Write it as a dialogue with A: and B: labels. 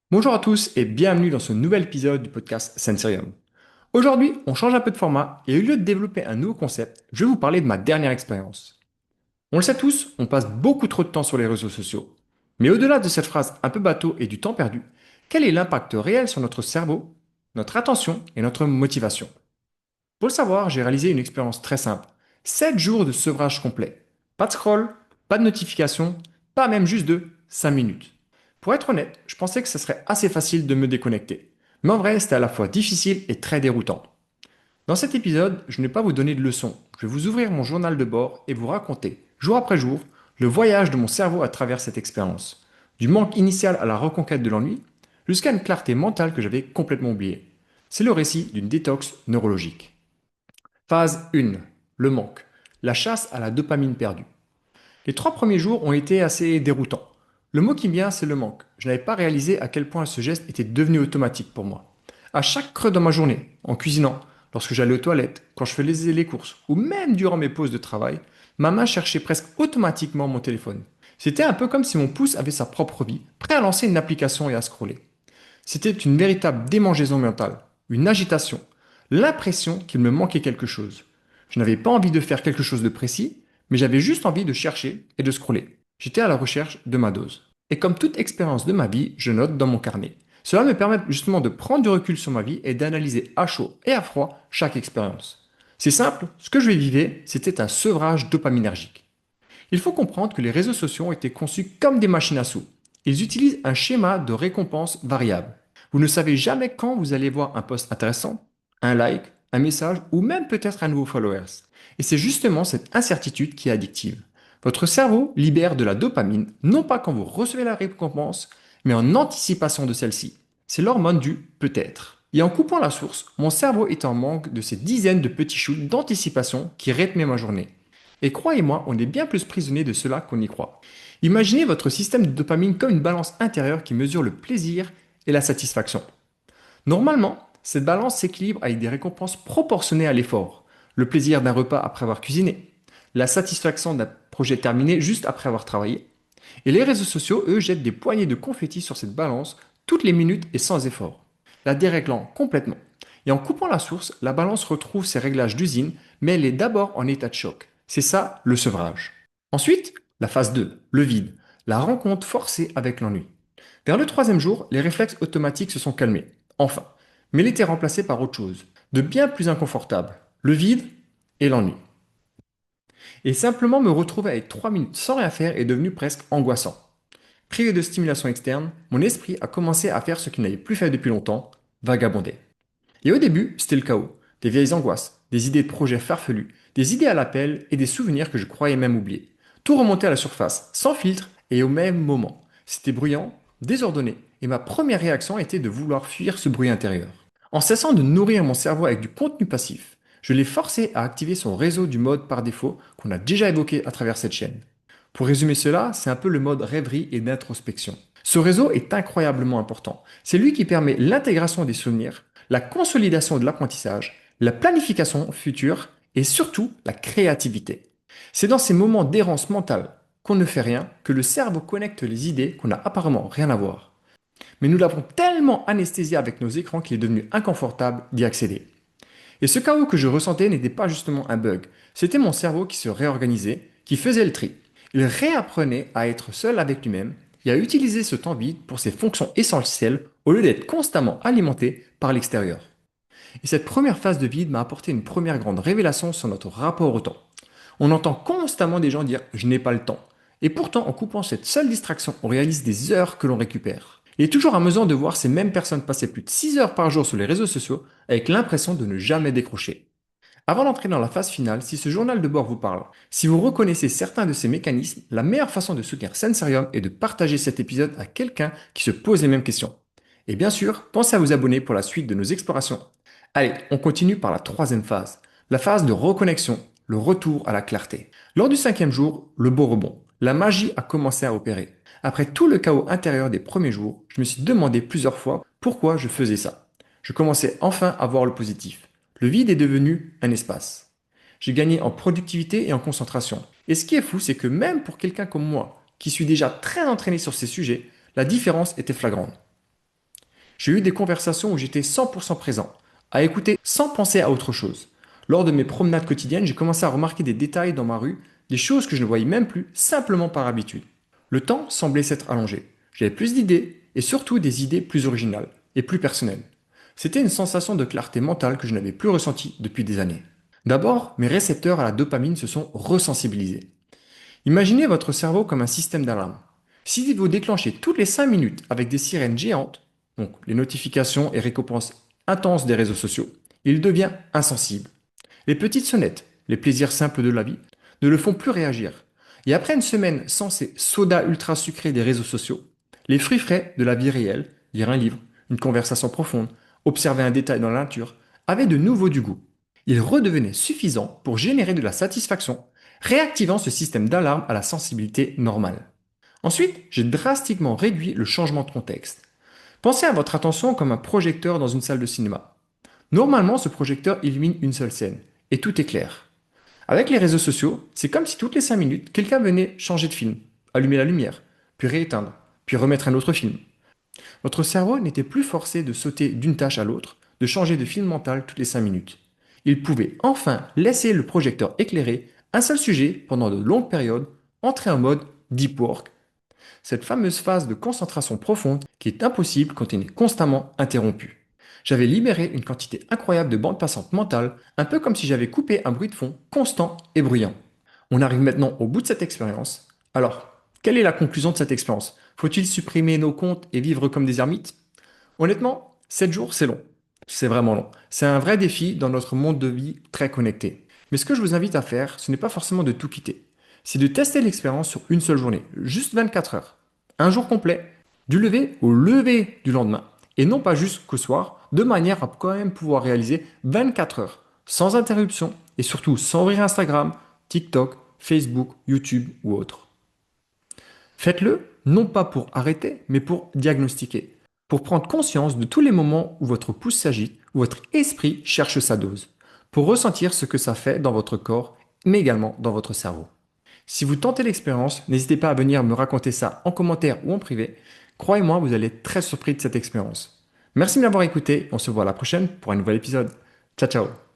A: Bonjour à tous et bienvenue dans ce nouvel épisode du podcast Sensorium. Aujourd'hui, on change un peu de format et au lieu de développer un nouveau concept, je vais vous parler de ma dernière expérience. On le sait tous, on passe beaucoup trop de temps sur les réseaux sociaux. Mais au-delà de cette phrase un peu bateau et du temps perdu, quel est l'impact réel sur notre cerveau, notre attention et notre motivation? Pour le savoir, j'ai réalisé une expérience très simple. 7 jours de sevrage complet. Pas de scroll, pas de notification, pas même juste de 5 minutes. Pour être honnête, je pensais que ce serait assez facile de me déconnecter. Mais en vrai, c'était à la fois difficile et très déroutant. Dans cet épisode, je ne vais pas vous donner de leçons. Je vais vous ouvrir mon journal de bord et vous raconter, jour après jour, le voyage de mon cerveau à travers cette expérience. Du manque initial à la reconquête de l'ennui, jusqu'à une clarté mentale que j'avais complètement oubliée. C'est le récit d'une détox neurologique. Phase 1. Le manque. La chasse à la dopamine perdue. Les 3 premiers jours ont été assez déroutants. Le mot qui me vient, c'est le manque. Je n'avais pas réalisé à quel point ce geste était devenu automatique pour moi. À chaque creux dans ma journée, en cuisinant, lorsque j'allais aux toilettes, quand je faisais les courses, ou même durant mes pauses de travail, ma main cherchait presque automatiquement mon téléphone. C'était un peu comme si mon pouce avait sa propre vie, prêt à lancer une application et à scroller. C'était une véritable démangeaison mentale, une agitation, l'impression qu'il me manquait quelque chose. Je n'avais pas envie de faire quelque chose de précis, mais j'avais juste envie de chercher et de scroller. J'étais à la recherche de ma dose. Et comme toute expérience de ma vie, je note dans mon carnet. Cela me permet justement de prendre du recul sur ma vie et d'analyser à chaud et à froid chaque expérience. C'est simple, ce que je vivais, c'était un sevrage dopaminergique. Il faut comprendre que les réseaux sociaux ont été conçus comme des machines à sous. Ils utilisent un schéma de récompense variable. Vous ne savez jamais quand vous allez voir un post intéressant, un like, un message ou même peut-être un nouveau followers. Et c'est justement cette incertitude qui est addictive. Votre cerveau libère de la dopamine non pas quand vous recevez la récompense, mais en anticipation de celle-ci. C'est l'hormone du peut-être. Et en coupant la source, mon cerveau est en manque de ces dizaines de petits shoots d'anticipation qui rythmaient ma journée. Et croyez-moi, on est bien plus prisonnier de cela qu'on y croit. Imaginez votre système de dopamine comme une balance intérieure qui mesure le plaisir et la satisfaction. Normalement, cette balance s'équilibre avec des récompenses proportionnées à l'effort. Le plaisir d'un repas après avoir cuisiné, la satisfaction d'un projet terminé juste après avoir travaillé. Et les réseaux sociaux, eux, jettent des poignées de confettis sur cette balance toutes les minutes et sans effort, la déréglant complètement. Et en coupant la source, la balance retrouve ses réglages d'usine, mais elle est d'abord en état de choc. C'est ça le sevrage. Ensuite, la phase 2, le vide, la rencontre forcée avec l'ennui. Vers le troisième jour, les réflexes automatiques se sont calmés. Enfin, mais il était remplacé par autre chose, de bien plus inconfortable, le vide et l'ennui. Et simplement me retrouver avec 3 minutes sans rien faire est devenu presque angoissant. Privé de stimulation externe, mon esprit a commencé à faire ce qu'il n'avait plus fait depuis longtemps, vagabonder. Et au début, c'était le chaos. Des vieilles angoisses, des idées de projets farfelus, des idées à l'appel et des souvenirs que je croyais même oublier. Tout remontait à la surface, sans filtre et au même moment. C'était bruyant, désordonné, et ma première réaction était de vouloir fuir ce bruit intérieur. En cessant de nourrir mon cerveau avec du contenu passif, je l'ai forcé à activer son réseau du mode par défaut qu'on a déjà évoqué à travers cette chaîne. Pour résumer cela, c'est un peu le mode rêverie et d'introspection. Ce réseau est incroyablement important. C'est lui qui permet l'intégration des souvenirs, la consolidation de l'apprentissage, la planification future et surtout la créativité. C'est dans ces moments d'errance mentale qu'on ne fait rien que le cerveau connecte les idées qu'on n'a apparemment rien à voir. Mais nous l'avons tellement anesthésié avec nos écrans qu'il est devenu inconfortable d'y accéder. Et ce chaos que je ressentais n'était pas justement un bug, c'était mon cerveau qui se réorganisait, qui faisait le tri. Il réapprenait à être seul avec lui-même et à utiliser ce temps vide pour ses fonctions essentielles au lieu d'être constamment alimenté par l'extérieur. Et cette première phase de vide m'a apporté une première grande révélation sur notre rapport au temps. On entend constamment des gens dire «je n'ai pas le temps». Et pourtant, en coupant cette seule distraction, on réalise des heures que l'on récupère. Il est toujours amusant de voir ces mêmes personnes passer plus de 6 heures par jour sur les réseaux sociaux avec l'impression de ne jamais décrocher. Avant d'entrer dans la phase finale, si ce journal de bord vous parle, si vous reconnaissez certains de ces mécanismes, la meilleure façon de soutenir Sensorium est de partager cet épisode à quelqu'un qui se pose les mêmes questions. Et bien sûr, pensez à vous abonner pour la suite de nos explorations. Allez, on continue par la troisième phase, la phase de reconnexion, le retour à la clarté. Lors du cinquième jour, le beau rebond, la magie a commencé à opérer. Après tout le chaos intérieur des premiers jours, je me suis demandé plusieurs fois pourquoi je faisais ça. Je commençais enfin à voir le positif. Le vide est devenu un espace. J'ai gagné en productivité et en concentration. Et ce qui est fou, c'est que même pour quelqu'un comme moi, qui suis déjà très entraîné sur ces sujets, la différence était flagrante. J'ai eu des conversations où j'étais 100% présent, à écouter sans penser à autre chose. Lors de mes promenades quotidiennes, j'ai commencé à remarquer des détails dans ma rue, des choses que je ne voyais même plus simplement par habitude. Le temps semblait s'être allongé. J'avais plus d'idées et surtout des idées plus originales et plus personnelles. C'était une sensation de clarté mentale que je n'avais plus ressentie depuis des années. D'abord, mes récepteurs à la dopamine se sont resensibilisés. Imaginez votre cerveau comme un système d'alarme. Si vous déclenchez toutes les 5 minutes avec des sirènes géantes, donc les notifications et récompenses intenses des réseaux sociaux, il devient insensible. Les petites sonnettes, les plaisirs simples de la vie, ne le font plus réagir. Et après une semaine sans ces sodas ultra sucrés des réseaux sociaux, les fruits frais de la vie réelle, lire un livre, une conversation profonde, observer un détail dans la nature, avaient de nouveau du goût. Ils redevenaient suffisants pour générer de la satisfaction, réactivant ce système d'alarme à la sensibilité normale. Ensuite, j'ai drastiquement réduit le changement de contexte. Pensez à votre attention comme un projecteur dans une salle de cinéma. Normalement, ce projecteur illumine une seule scène, et tout est clair. Avec les réseaux sociaux, c'est comme si toutes les 5 minutes, quelqu'un venait changer de film, allumer la lumière, puis rééteindre, puis remettre un autre film. Votre cerveau n'était plus forcé de sauter d'une tâche à l'autre, de changer de film mental toutes les 5 minutes. Il pouvait enfin laisser le projecteur éclairer un seul sujet pendant de longues périodes, entrer en mode deep work, cette fameuse phase de concentration profonde qui est impossible quand on est constamment interrompu. J'avais libéré une quantité incroyable de bandes passantes mentales, un peu comme si j'avais coupé un bruit de fond constant et bruyant. On arrive maintenant au bout de cette expérience. Alors, quelle est la conclusion de cette expérience? Faut-il supprimer nos comptes et vivre comme des ermites? Honnêtement, 7 jours, c'est long. C'est vraiment long. C'est un vrai défi dans notre monde de vie très connecté. Mais ce que je vous invite à faire, ce n'est pas forcément de tout quitter. C'est de tester l'expérience sur une seule journée, juste 24 heures. Un jour complet, du lever au lever du lendemain. Et non pas juste qu'au soir, de manière à quand même pouvoir réaliser 24 heures, sans interruption, et surtout sans ouvrir Instagram, TikTok, Facebook, YouTube ou autre. Faites-le, non pas pour arrêter, mais pour diagnostiquer, pour prendre conscience de tous les moments où votre pouce s'agite, où votre esprit cherche sa dose, pour ressentir ce que ça fait dans votre corps, mais également dans votre cerveau. Si vous tentez l'expérience, n'hésitez pas à venir me raconter ça en commentaire ou en privé. Croyez-moi, vous allez être très surpris de cette expérience. Merci de m'avoir écouté, on se voit à la prochaine pour un nouvel épisode. Ciao ciao.